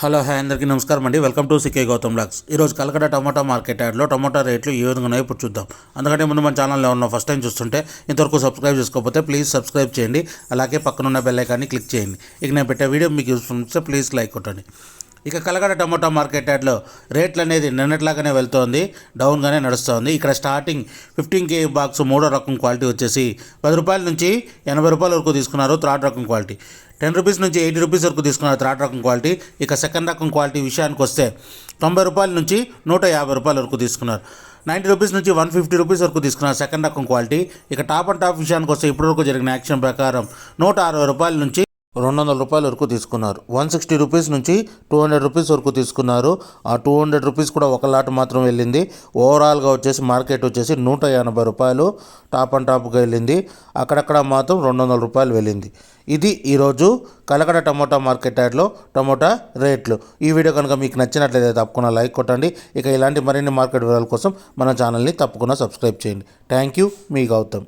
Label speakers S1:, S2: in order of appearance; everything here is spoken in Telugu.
S1: హలో హాయ్ అందరికీ నమస్కారం అండి. Welcome to CK Gautam blogs. ఈరోజు కలకడ టమాటా మార్కెట్ యార్డ్లో టమాటా రేట్లు ఏ విధంగా ఉన్నాయో ఇప్పుడు చూద్దాం. అందుకంటే ముందు మన ఛానల్లో ఉన్న ఫస్ట్ టైం చూస్తుంటే ఇంతవరకు సబ్స్క్రైబ్ చేసుకోకపోతే ప్లీజ్ సబ్స్క్రైబ్ చేయండి. అలాగే పక్కనున్న బెల్ ఐకాన్ని క్లిక్ చేయండి. ఇక నేను పెట్టే వీడియో మీకు యూస్ఫుల్ ఉంటే ప్లీజ్ లైక్ కొట్టండి. ఇక కలకడ టమాటా మార్కెట్ యార్డ్లో రేట్లు అనేది నిన్నట్లాగానే వెళ్తోంది, డౌన్గానే నడుస్తుంది. ఇక్కడ స్టార్టింగ్ 15 kg బాక్స్ మూడో రకం క్వాలిటీ వచ్చేసి 10 రూపాయల నుంచి 80 రూపాయల వరకు తీసుకున్నారు. థర్డ్ రకం క్వాలిటీ 10 రూపీస్ నుంచి 80 రూపీస్ వరకు తీసుకున్నారు థర్డ్ రకం క్వాలిటీ. ఇక సెకండ్ రకం క్వాలిటీ విషయానికి వస్తే 90 రూపాయల నుంచి 150 రూపాయల వరకు తీసుకున్నారు. 90 రూపీస్ నుంచి 150 రూపీస్ వరకు తీసుకున్నారు సెకండ్ రకం క్వాలిటీ. ఇక టాప్ అండ్ టాప్ విషయానికి వస్తే ఇప్పటివరకు జరిగిన యాక్షన్ ప్రకారం 160 రూపాయల నుంచి 200 రూపాయల వరకు తీసుకున్నారు. 160 రూపీస్ నుంచి 200 రూపీస్ వరకు తీసుకున్నారు. ఆ 200 రూపీస్ కూడా ఒక లాట్ మాత్రం వెళ్ళింది. ఓవరాల్గా వచ్చేసి మార్కెట్ వచ్చేసి 180 రూపాయలు టాప్ అండ్ టాప్గా వెళ్ళింది. అక్కడక్కడ మాత్రం 200 రూపాయలు వెళ్ళింది. ఇది ఈరోజు కలకడ టమోటా మార్కెట్ యార్డ్లో టమోటా రేట్లు. ఈ వీడియో కనుక మీకు నచ్చినట్లయితే తప్పకుండా లైక్ కొట్టండి. ఇక ఇలాంటి మరిన్ని మార్కెట్ వివరాల కోసం మన ఛానల్ని తప్పకుండా సబ్స్క్రైబ్ చేయండి. థ్యాంక్ యూ, మీ గౌతమ్.